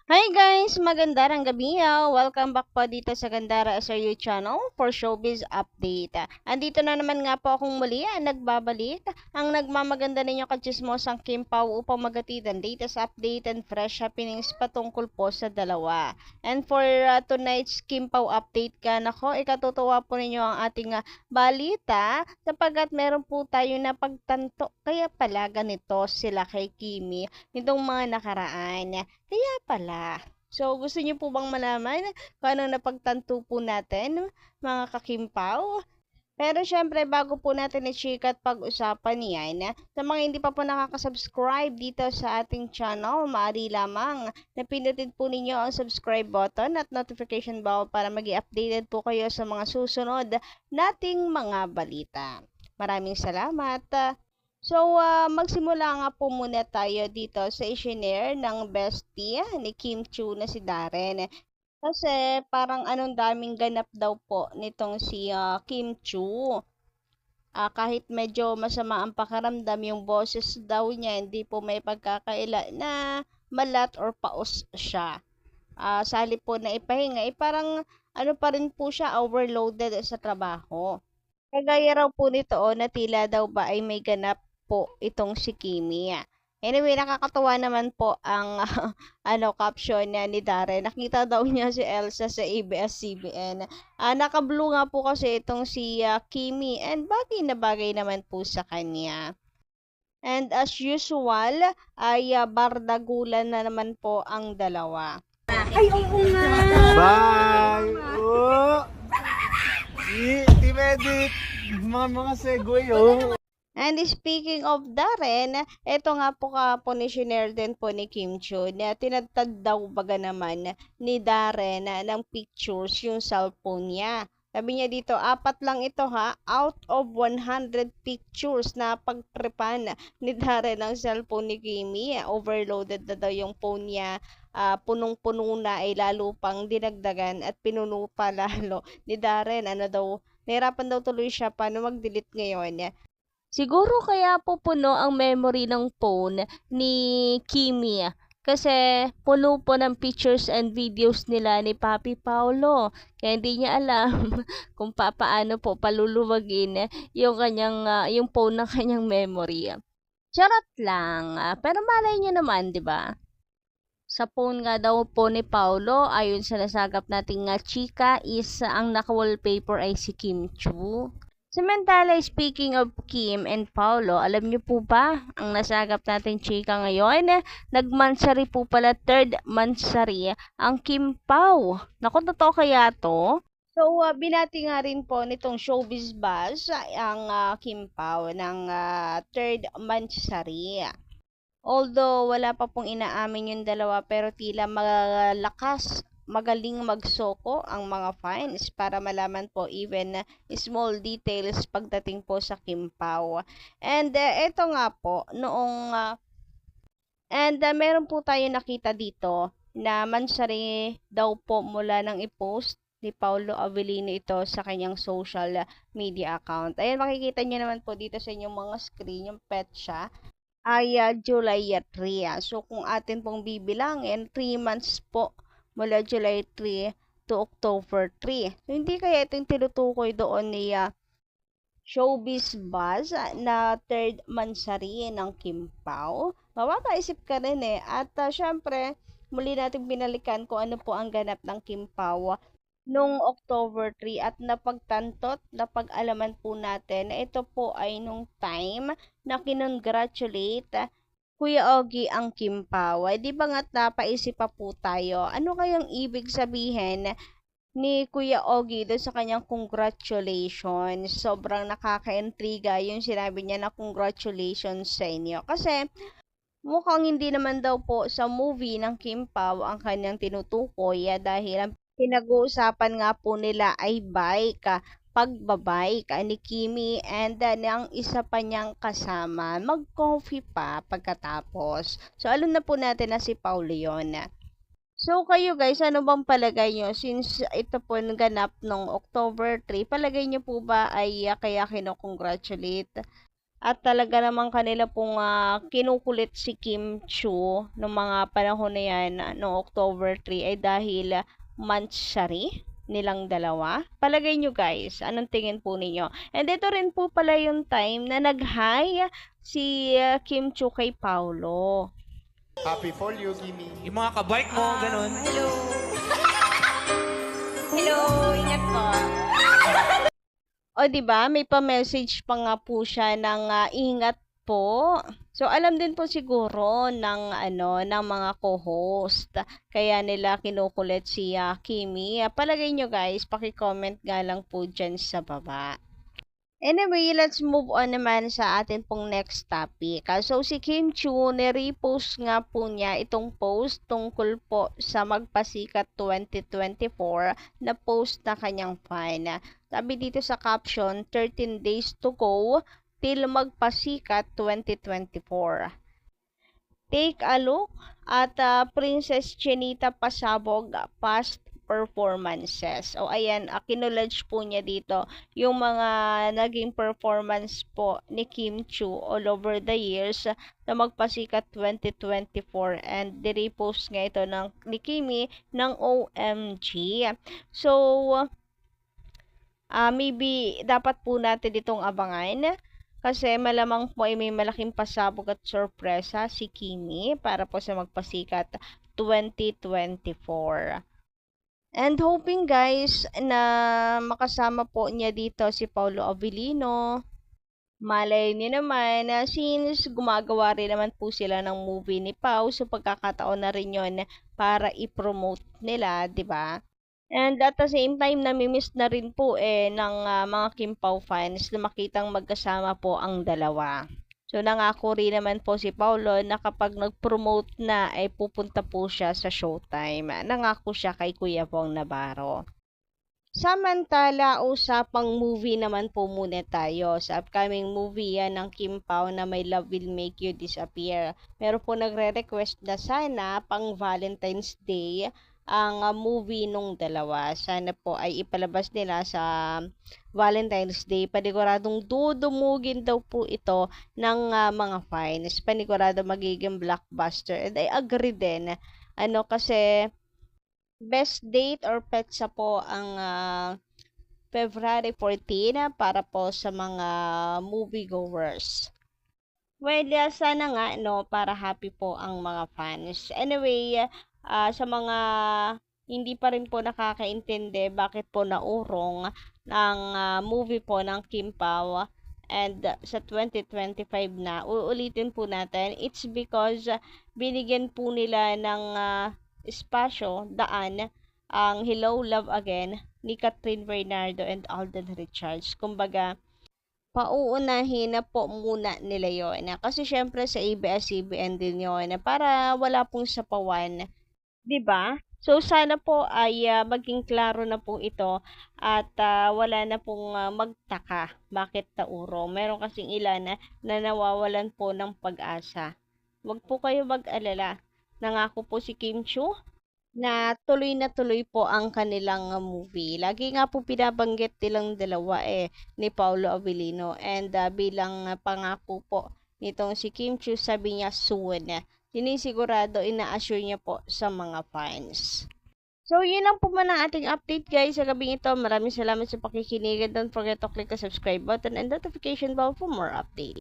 Hi guys! Magandang gabi. Welcome back po dito sa Gandara SRU channel for Showbiz Update. Andito na naman nga po akong muli nagbabalik ang nagmamaganda ninyo kachismosang Kim Pao upang magatid ang latest update and fresh happenings patungkol po sa dalawa. And for tonight's Kim Pao update nako, ikatutuwa po ninyo ang ating balita sapagkat meron po tayo na pagtanto kaya pala ganito sila kay Kimi nitong mga nakaraan. Kaya pala. So, gusto niyo po bang malaman kung anong napagtanto po natin, mga kakimpaw? Pero syempre, bago po natin i-check at pag-usapan yan, sa mga hindi pa po nakaka-subscribe dito sa ating channel, maaari lamang na pinutin po ninyo ang subscribe button at notification bell para maging updated po kayo sa mga susunod nating mga balita. Maraming salamat! So, magsimula nga po muna tayo dito sa i-share ng bestie ni Kim Chu na si Darren. Kasi parang anong daming ganap daw po nitong si Kim Chu. Kahit medyo masama ang pakiramdam, yung boses daw niya hindi po may pagkakaila na malat or paos siya. Sa halip po na ipahinga, parang ano pa rin po siya, overloaded sa trabaho. Kagaya raw po nito na tila daw ba ay may ganap po itong si Kimi. Anyway, nakakatuwa naman po ang caption niya ni Darren. Nakita daw niya si Elsa sa ABS-CBN. Naka-blue nga po kasi itong si Kimi and bagay na bagay naman po sa kanya. And as usual, ay bardagulan na naman po ang dalawa. Ay, oo nga. Bye! Oh! Team Edit! Mga segue, oh! And speaking of Darren, ito nga po ni shinare din po ni Kim Chu na tinatad daw baga naman ni Darren ng pictures yung cellphone niya. Sabi niya dito, 4 lang ito out of 100 pictures na pagtripan ni Darren ang cellphone ni Kimi. Overloaded na daw yung phone niya. Punong-puno na ay lalo pang dinagdagan at pinuno pa lalo ni Darren. Nahirapan daw tuloy siya paano mag-delete ngayon. Siguro kaya po puno ang memory ng phone ni Kimi kasi puno po ng pictures and videos nila ni Papi Paolo. Kaya hindi niya alam kung paano po paluluwagin yung phone ng kanyang memory. Charot lang. Pero malay niyo naman, 'di ba? Sa phone nga daw po ni Paolo, ayon sa nasagap nating chika is ang naka-wallpaper ay si Kim Chu. Samantala, speaking of Kim and Paolo, alam niyo po ba ang nasagap natin chika ngayon? Nagmansari po pala, third mansari ang Kim Pao. Naku, totoo kaya to? So, binati nga rin po nitong Showbiz Buzz ang Kim Pao ng third mansari. Although wala pa pong inaamin yung dalawa pero tila magaling magsoko ang mga fans para malaman po even small details pagdating po sa Kim Pao. And eto nga po, meron po tayo nakita dito na mansari daw po mula nang i-post ni Paulo Avellino ito sa kanyang social media account. Ayan, makikita nyo naman po dito sa inyong mga screen yung pet siya ay July 3. So, kung atin pong bibilangin, 3 months po mula July 3 to October 3. So, hindi kaya ito yung tinutukoy doon ni Showbiz Buzz na third mansari ng Kim Pao? Mapapaisip ka rin At syempre, muli natin binalikan kung ano po ang ganap ng Kim Pao nung October 3 at napag-alaman po natin na ito po ay nung time na kinongratulate Kuya Ogie ang Kim Pao. Di ba nga't napaisip pa po tayo, ano kayang ibig sabihin ni Kuya Ogie doon sa kanyang congratulations? Sobrang nakaka-intriga yung sinabi niya na congratulations sa inyo. Kasi mukhang hindi naman daw po sa movie ng Kim Pao ang kanyang tinutukoy dahil ang pinag-uusapan nga po nila ay pagbabike ni Kimi and ang isa pa niyang kasama mag-coffee pa pagkatapos. So alam na po natin na si Paulo yun. So kayo guys, ano bang palagay nyo? Since ito po ganap nung October 3, palagay nyo po ba ay kaya kinocongratulate At talaga namang kanila pong kinukulit si Kim Chu noong mga panahon na yan, noong October 3 ay dahil monthsary nilang dalawa. Palagay nyo guys, anong tingin po ninyo? And ito rin po pala yung time na nag-hi si Kim Chu kay Paulo. Happy for you, Kimi. Yung mga kabike mo, ganun. Hello. Hello, ingat po. O, di ba? May pa-message pa nga po siya ng ingat po. So, alam din po siguro ng ng mga co-host. Kaya nila kinukulit si Kimi. Palagay nyo guys, paki-comment nga lang po dyan sa baba. Anyway, let's move on naman sa atin pong next topic. So, si Kim Chu, nirepost nga po niya itong post tungkol po sa Magpasikat 2024 na post na kanyang fan. Sabi dito sa caption, 13 days to go till Magpasikat 2024. Take a look at Princess Chenita Pasabog past performances. O ayan, acknowledge po niya dito yung mga naging performance po ni Kim Chu all over the years na Magpasikat 2024 and nirepost nga ito ni Kimi ng OMG. So, maybe dapat po natin itong abangan kasi malamang po ay may malaking pasabog at sorpresa si Kimi para po sa Magpasikat 2024. And hoping guys na makasama po niya dito si Paulo Avellino. Malay niyo naman na since gumagawa rin naman po sila ng movie ni Pau, so pagkakataon na rin yon para i-promote nila, di ba? And at the same time, namimiss na rin po ng mga Kim Pao fans na makitang magkasama po ang dalawa. So, nangako rin naman po si Paulo na kapag nag-promote na ay pupunta po siya sa Showtime. Nangako siya kay Kuya Bong Navarro. Samantala, usapang movie naman po muna tayo. Sa upcoming movie yan ng Kim Pao na My Love Will Make You Disappear. Meron po nagre-request na sana pang Valentine's Day ang movie nung dalawa. Sana po ay ipalabas nila sa Valentine's Day. Paniguradong dudumugin daw po ito ng mga fans. Panigurado magiging blockbuster. And I agree din. Kasi best date or petsa po ang February 14 para po sa mga moviegoers. Well, sana nga, para happy po ang mga fans. Anyway, sa mga hindi pa rin po nakakaintindi bakit po naurong ng movie po ng Kim Pao and sa 2025 na, uulitin po natin, it's because binigyan po nila ng espasyo, daan, ang Hello, Love Again ni Catherine Bernardo and Alden Richards. Kumbaga, pauunahin na po muna nila yon. Kasi syempre sa ABS-CBN din yon para wala pong sapawan. 'Di ba? So sana po ay maging klaro na po ito at wala na pong magtaka bakit taurong. Meron kasing ilan na nawawalan po ng pag-asa. Huwag po kayo mag-alala. Nangako po si Kim Chu na tuloy po ang kanilang movie. Lagi nga po pinabanggit nilang dalawa ni Paulo Avellino and bilang pangako po nitong si Kim Chu, sabi niya soon. Sinisigurado, ina-assure niya po sa mga fans. So, yun lang po muna ating update guys sa gabing ito. Maraming salamat sa pakikinig. Don't forget to click the subscribe button and notification bell for more updates.